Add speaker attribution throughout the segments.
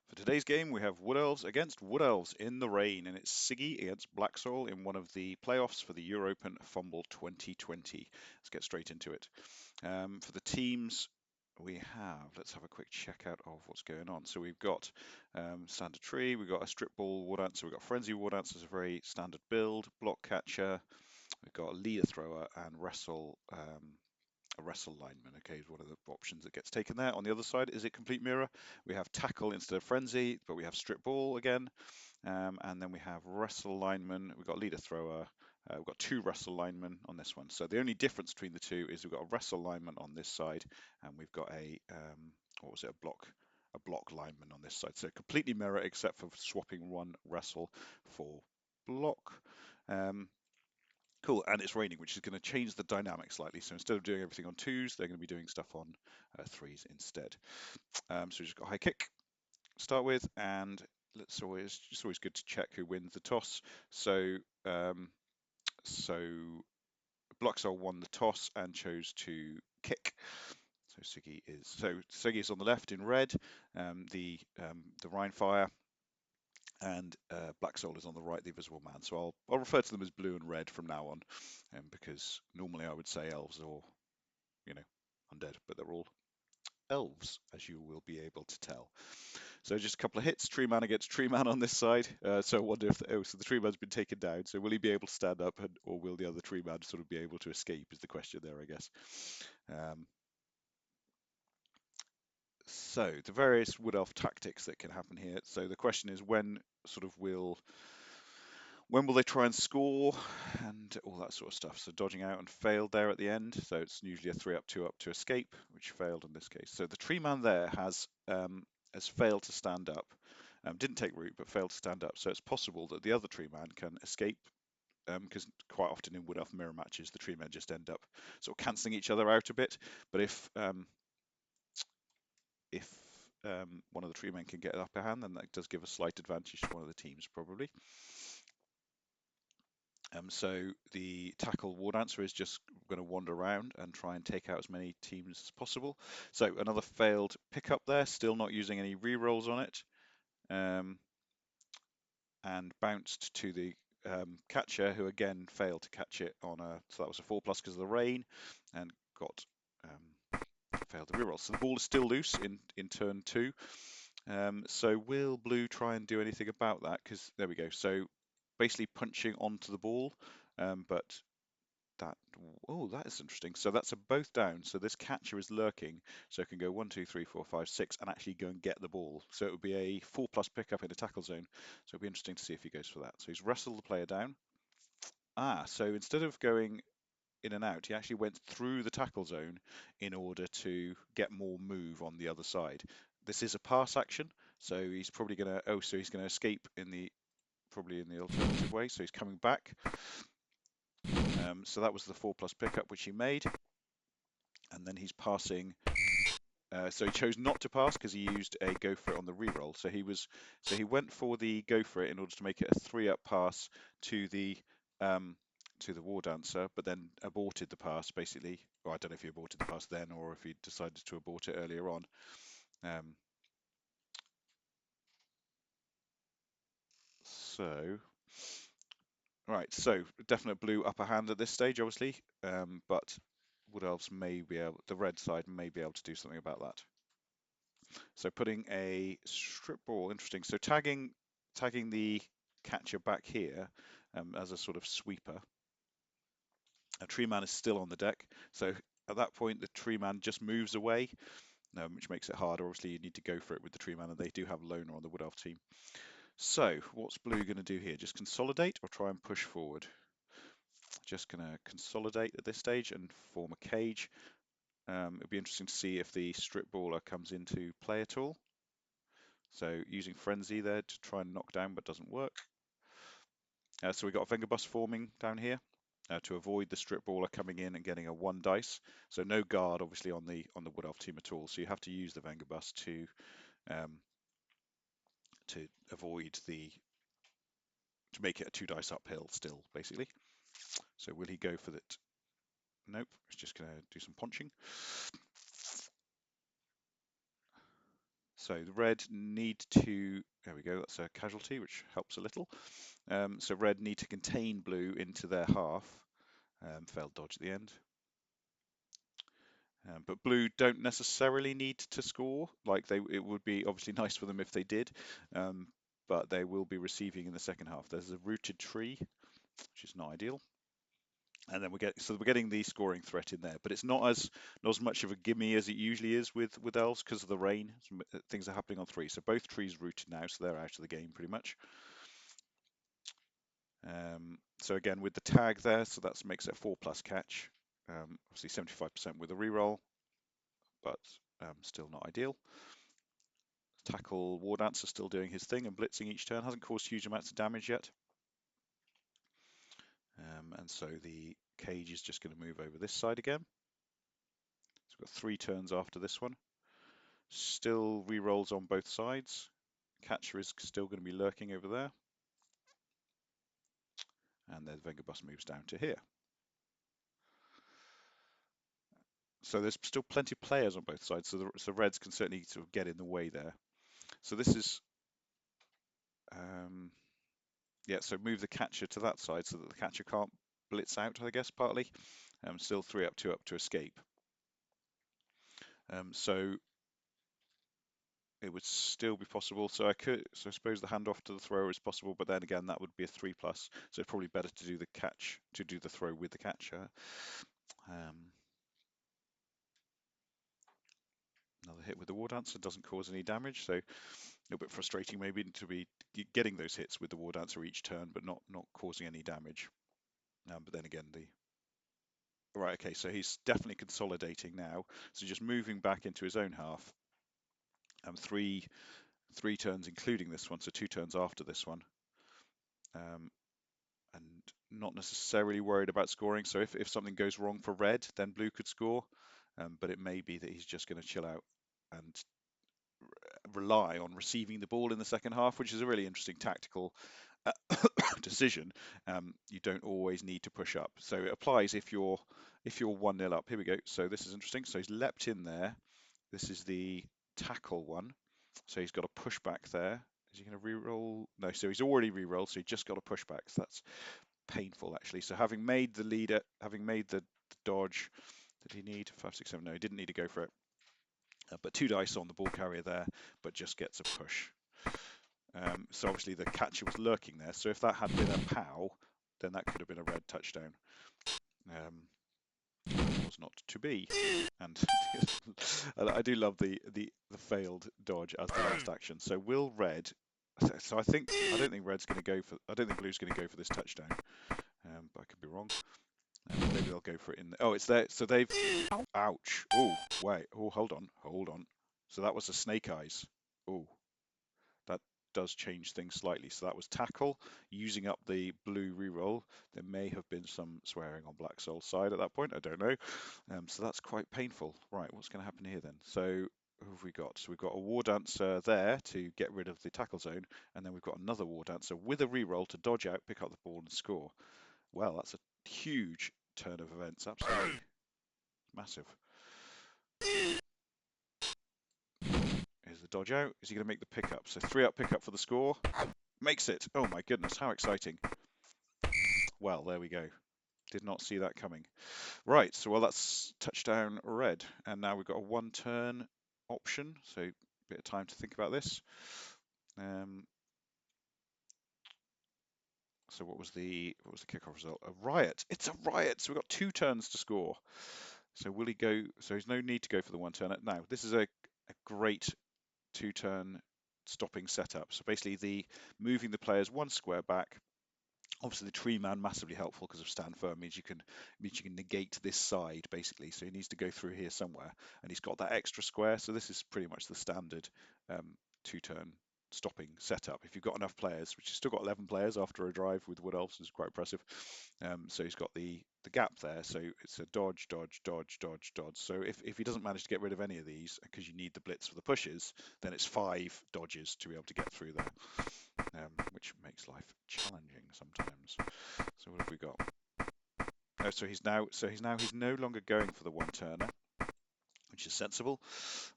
Speaker 1: For today's game, we have Wood Elves against Wood Elves in the rain, and it's Siggi against Blacksoul in one of the playoffs for the Europen Fumbbl 2020. Let's get straight into it. For the teams, let's have a quick check out of what's going on. So we've got standard tree, we've got a strip ball wood answer, we've got frenzy wood answer, a very standard build, block catcher, we've got a leader thrower and wrestle. A wrestle lineman, okay, is one of the options that gets taken there. On the other side, is it complete mirror? We have tackle instead of frenzy, but we have strip ball again. And then we have wrestle lineman, we've got leader thrower, we've got two wrestle linemen on this one. So the only difference between the two is we've got a wrestle lineman on this side, and we've got a block lineman on this side. So completely mirror except for swapping one wrestle for block. Cool, and it's raining, which is going to change the dynamic slightly. So instead of doing everything on twos, they're going to be doing stuff on threes instead. So we just got high kick to start with, and it's always good to check who wins the toss. So so Blacksoul won the toss and chose to kick. So Siggi is on the left in red. The Rhine Fire and Blacksoul is on the right, the Invisible Man. So I'll refer to them as blue and red from now on, because normally I would say elves or undead, but they're all elves, as you will be able to tell. So just a couple of hits, tree man against tree man on this side. So I wonder if so the tree man's been taken down. So will he be able to stand up, or will the other tree man sort of be able to escape? Is the question there, I guess. Um, so the various wood elf tactics that can happen here. So the question is when will they try and score and all that sort of stuff. So dodging out and failed there at the end. So it's usually a 3-up, 2-up to escape, which failed in this case. So the tree man there has failed to stand up. Didn't take root, but failed to stand up. So it's possible that the other tree man can escape, because quite often in wood elf mirror matches, the tree men just end up sort of cancelling each other out a bit. But if one of the tree men can get an upper hand, then that does give a slight advantage to one of the teams, probably. So the tackle war dancer is just going to wander around and try and take out as many teams as possible. So another failed pickup there, still not using any rerolls on it, and bounced to the catcher, who again failed to catch it on so that was a 4+ because of the rain, and got failed the reroll. So the ball is still loose in turn 2. So will blue try and do anything about that? Because there we go. So basically punching onto the ball, but that is interesting. So that's a both down. So this catcher is lurking, so it can go 1, 2, 3, 4, 5, 6, and actually go and get the ball. So it would be a 4+ pickup in a tackle zone. So it'll be interesting to see if he goes for that. So he's wrestled the player down. So instead of going in and out, he actually went through the tackle zone in order to get more move on the other side. This is a pass action, so he's probably going to escape probably in the alternative way. So he's coming back. So that was the 4+ pickup which he made, and then he's passing. So he chose not to pass because he used a go for it on the reroll. So he went for the go for it in order to make it a 3-up pass to the war dancer, but then aborted the pass basically. Well, I don't know if he aborted the pass then or if he decided to abort it earlier on. Right, so definite blue upper hand at this stage, obviously, but Wood Elves the red side may be able to do something about that. So putting a strip ball, interesting. So tagging the catcher back here as a sort of sweeper. A tree man is still on the deck, so at that point the tree man just moves away, which makes it harder. Obviously, you need to go for it with the tree man, and they do have loner on the Wood Elf team. So what's blue going to do here? Just consolidate or try and push forward? Just going to consolidate at this stage and form a cage. It'll be interesting to see if the strip baller comes into play at all. So using frenzy there to try and knock down, but doesn't work. So we've got a Venga bus forming down here to avoid the strip baller coming in and getting a 1 dice. So no guard, obviously, on the Wood Elf team at all. So you have to use the Venga bus to avoid to make it a 2 dice uphill still, basically. So will he go for that? Nope. He's just going to do some punching. So the red need to, there we go, that's a casualty, which helps a little. So red need to contain blue into their half. Failed dodge at the end. But blue don't necessarily need to score. Like it would be obviously nice for them if they did, but they will be receiving in the second half. There's a rooted tree, which is not ideal. And then we're getting the scoring threat in there, but it's not as much of a gimme as it usually is with elves because of the rain. Things are happening on 3, so both trees rooted now, so they're out of the game pretty much. So again with the tag there, so that makes it a 4+ catch. Obviously 75% with a reroll, but still not ideal. Tackle War Dancer still doing his thing and blitzing each turn, hasn't caused huge amounts of damage yet. And so the cage is just going to move over this side again. So we've got 3 turns after this one. Still re-rolls on both sides. Catcher is still going to be lurking over there. And then Vengabus moves down to here. So there's still plenty of players on both sides, so the reds can certainly sort of get in the way there. So this is, yeah, so move the catcher to that side so that the catcher can't blitz out, I guess, partly. Still 3 up, 2 up to escape. So it would still be possible. So I suppose the handoff to the thrower is possible, but then again, that would be a 3+. So it's probably better to do the throw with the catcher. Another hit with the War Dancer doesn't cause any damage, so a little bit frustrating maybe to be getting those hits with the War Dancer each turn, but not causing any damage. But then again, right, okay, so he's definitely consolidating now. So just moving back into his own half. Three turns, including this one, so 2 turns after this one. And not necessarily worried about scoring. So if something goes wrong for red, then blue could score. But it may be that he's just going to chill out and rely on receiving the ball in the second half, which is a really interesting tactical decision. You don't always need to push up. So it applies if you're 1-0 up. Here we go. So this is interesting. So he's leapt in there. This is the tackle one. So he's got a pushback there. Is he going to re-roll? No, so he's already re-rolled, so he just got a pushback. So that's painful, actually. So having made the leader, having made the dodge, did he need 5, 6, 7? No, he didn't need to go for it. But 2 dice on the ball carrier there, but just gets a push. So obviously the catcher was lurking there. So if that had been a POW, then that could have been a red touchdown. Was not to be. And I do love the failed dodge as the last action. So will red? So I don't think red's going to go for. I don't think blue's going to go for this touchdown. But I could be wrong. Maybe they'll go for it in. Oh, it's there. So they've. Ouch. Oh, wait. Oh, hold on. So that was a snake eyes. Oh, that does change things slightly. So that was tackle, using up the blue reroll. There may have been some swearing on Blacksoul's side at that point. I don't know. So that's quite painful. Right, what's going to happen here then? So who have we got? So we've got a War Dancer there to get rid of the tackle zone, and then we've got another War Dancer with a reroll to dodge out, pick up the ball, and score. Well, that's a huge turn of events. Absolutely massive. Here's the dodge out. Is he going to make the pickup? So 3 up pickup for the score. Makes it. Oh my goodness, how exciting. Well, there we go. Did not see that coming. Right, so well, that's touchdown red. And now we've got a 1-turn option, so a bit of time to think about this. So what was the kickoff result? A riot. It's a riot. So we've got 2 turns to score. So will he go? So there's no need to go for the 1-turn. Now, this is a great 2-turn stopping setup. So basically moving the players 1 square back. Obviously, the tree man massively helpful because of stand firm means you can negate this side basically. So he needs to go through here somewhere, and he's got that extra square. So this is pretty much the standard 2-turn stopping setup. If you've got enough players, which he's still got 11 players after a drive with Wood Elves, is quite impressive. So he's got the gap there. So it's a dodge, dodge, dodge, dodge, dodge. So if he doesn't manage to get rid of any of these, because you need the blitz for the pushes, then it's 5 dodges to be able to get through there. Which makes life challenging sometimes. So what have we got? Oh, so he's no longer going for the 1-turner, which is sensible.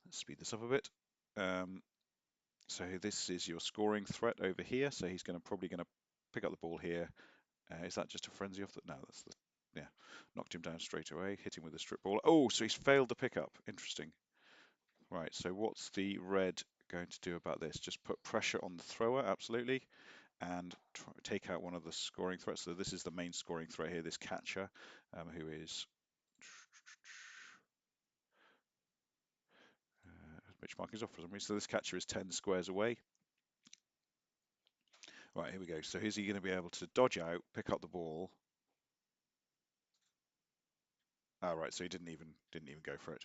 Speaker 1: Let's speed this up a bit. So this is your scoring threat over here. So he's probably going to pick up the ball here. Is that just a frenzy off the? No, that's the. Yeah, knocked him down straight away. Hit him with a strip ball. Oh, so he's failed the pickup. Interesting. Right. So what's the red going to do about this? Just put pressure on the thrower. Absolutely. And take out one of the scoring threats. So this is the main scoring threat here. This catcher, who is which markings off for some reason. So this catcher is 10 squares away. Right, here we go. So is he going to be able to dodge out, pick up the ball? Ah, right. So he didn't even go for it.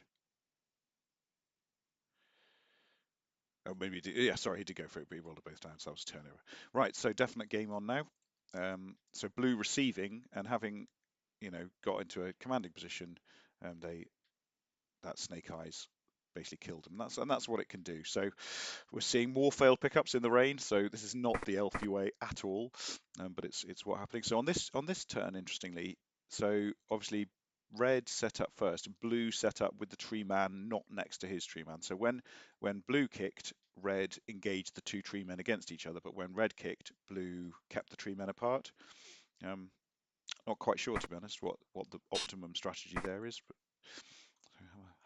Speaker 1: Oh, maybe he did. Yeah, sorry, he did go for it, but he rolled it both times. So that was a turnover. Right. So definite game on now. So blue receiving and having, got into a commanding position, they that snake eyes basically killed him. That's what it can do. So we're seeing more failed pickups in the rain. So this is not the Elfie way at all, but it's what happening. So on this turn, interestingly, so obviously red set up first, and blue set up with the tree man not next to his tree man. So when blue kicked, red engaged the two tree men against each other, but when red kicked, blue kept the tree men apart. Um, Not quite sure, to be honest, what the optimum strategy there is, but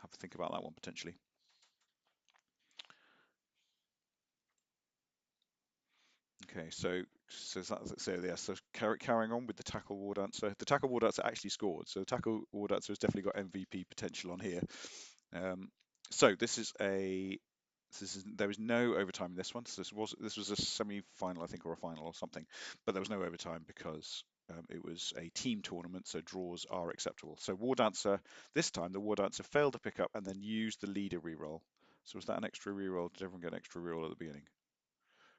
Speaker 1: have a think about that one potentially. Okay, so carrying on with the tackle war dancer. The tackle war dancer actually scored, so the tackle war dancer has definitely got MVP potential on here. Um, so there is no overtime in this one. So this was a semi-final, I think, or a final or something, but there was no overtime because it was a team tournament, so draws are acceptable. So war dancer this time, the war dancer failed to pick up and then used the leader reroll. So was that an extra reroll? Did everyone get an extra reroll at the beginning?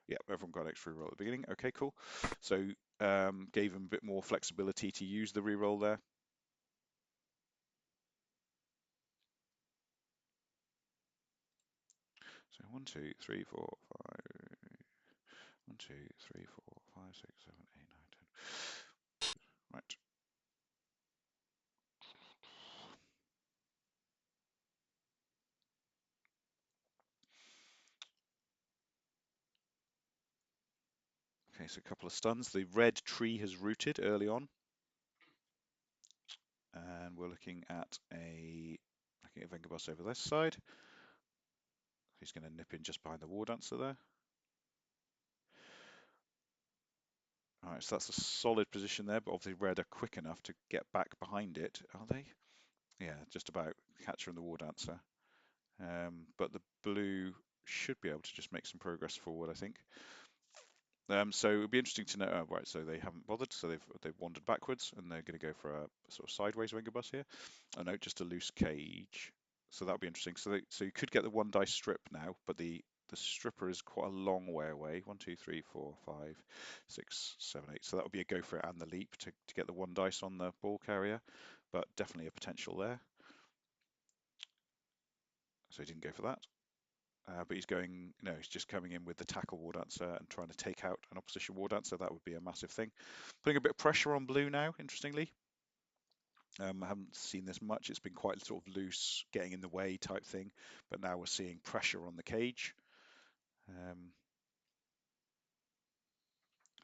Speaker 1: Yeah, everyone got extra reroll at the beginning. Okay, cool. So gave him a bit more flexibility to use the reroll there. So 1, 2, 3, 4, 5. 1, 2, 3, 4, 5, 6, 7, 8, 9, 10. Right. Okay, so a couple of stuns. The red tree has rooted early on, and we're looking at Vengerbos over this side. He's going to nip in just behind the war dancer there. All right, so that's a solid position there, but obviously red are quick enough to get back behind it, are they? Yeah, just about. Catcher and the war dancer. But the blue should be able to just make some progress forward, I think. So it would be interesting to know. Oh, right, so they haven't bothered, so they've wandered backwards, and they're going to go for a sort of sideways winger bus here. Oh no, just a loose cage. So that would be interesting. So you could get the one dice strip now, but the stripper is quite a long way away. 1, 2, 3, 4, 5, 6, 7, 8. So that would be a go for it and the leap to get the one dice on the ball carrier, but definitely a potential there. So he didn't go for that. But he's just coming in with the tackle war dancer and trying to take out an opposition war dancer. That would be a massive thing. Putting a bit of pressure on blue now, interestingly. I haven't seen this much. It's been quite sort of loose, getting in the way type thing. But now we're seeing pressure on the cage.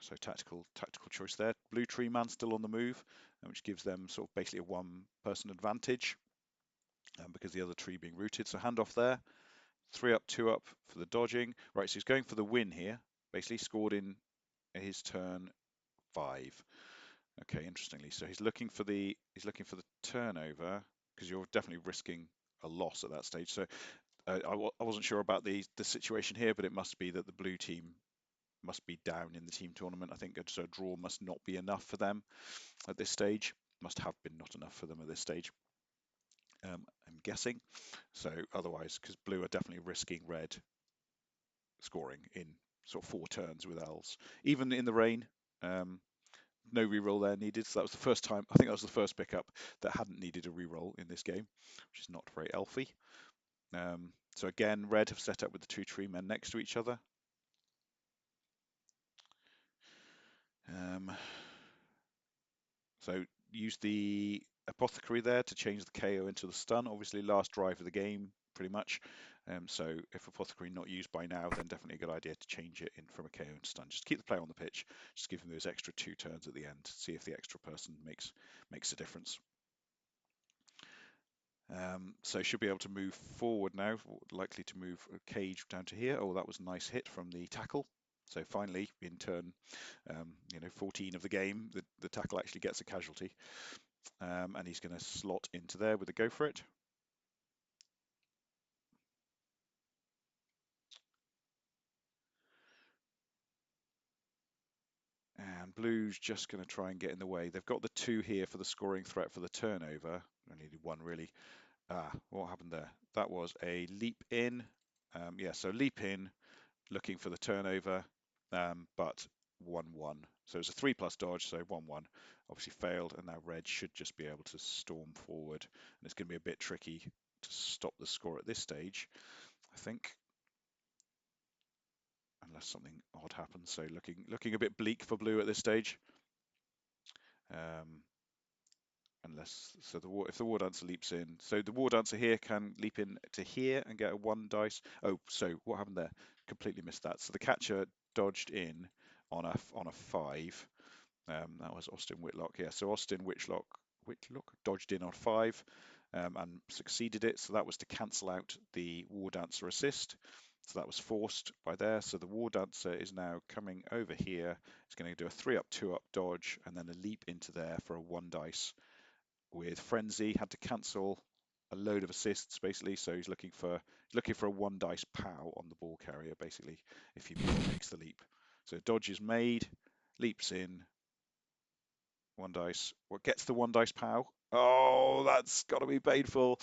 Speaker 1: So tactical choice there. Blue tree man still on the move, which gives them sort of basically a one-person advantage because the other tree being rooted. So handoff there. 3 up, 2 up for the dodging. Right, so he's going for the win here. Basically scored in his turn 5. Okay, interestingly, so he's looking for the turnover because you're definitely risking a loss at that stage. So I wasn't sure about the situation here, but it must be that the blue team must be down in the team tournament. I think so a draw must not be enough for them at this stage. Must have been not enough for them at this stage. I'm guessing. So otherwise, because blue are definitely risking red scoring in sort of 4 turns with elves, even in the rain. No reroll there needed. So that was the first time. I think that was the first pickup that hadn't needed a reroll in this game, which is not very elfy. So again, red have set up with the 2 tree men next to each other. So use the apothecary there to change the KO into the stun. Obviously, last drive of the game, pretty much. So if Apothecary not used by now, then definitely a good idea to change it in from a KO and stun. Just keep the player on the pitch. Just give them those extra 2 turns at the end. See if the extra person makes a difference. So should be able to move forward now. Likely to move a cage down to here. Oh, that was a nice hit from the tackle. So finally, in turn, 14 of the game, the tackle actually gets a casualty. And he's going to slot into there with a go for it. And Blue's just going to try and get in the way. They've got the 2 here for the scoring threat for the turnover. I needed 1 really. What happened there? That was a leap in. Yeah, so leap in, looking for the turnover, but 1-1. So it's a 3+ dodge, so 1-1. Obviously failed, and now Red should just be able to storm forward. And it's going to be a bit tricky to stop the score at this stage, I think. Unless something odd happens. So looking a bit bleak for Blue at this stage. If the War Dancer leaps in, so the War Dancer here can leap in to here and get a 1 dice. Oh, so what happened there? Completely missed that. So the catcher dodged in on a 5. That was Austin Whitlock. Yeah, so Austin Whitlock dodged in on 5 and succeeded it. So that was to cancel out the War Dancer assist. So that was forced by there. So the War Dancer is now coming over here. It's going to do a 3-up, 2-up dodge and then a leap into there for a 1 dice. With Frenzy, had to cancel a load of assists basically. So he's looking for a 1 dice POW on the ball carrier basically if he makes the leap. So dodge is made, leaps in, 1 dice. What gets the 1 dice POW? Oh, that's got to be painful.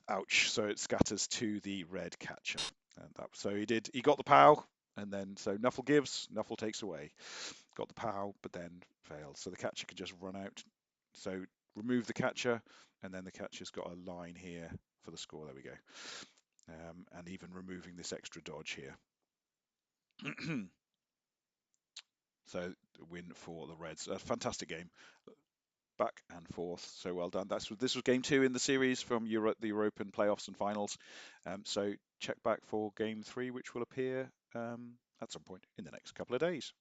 Speaker 1: Ouch. So it scatters to the red catcher. And so he got the POW, and then so Nuffle gives, Nuffle takes away. Got the POW, but then failed. So the catcher can just run out. So remove the catcher, and then the catcher's got a line here for the score. There we go. And even removing this extra dodge here. So win for the Reds. A fantastic game. Back and forth. So well done. This was game 2 in the series from the Europen playoffs and finals. So check back for game 3, which will appear at some point in the next couple of days.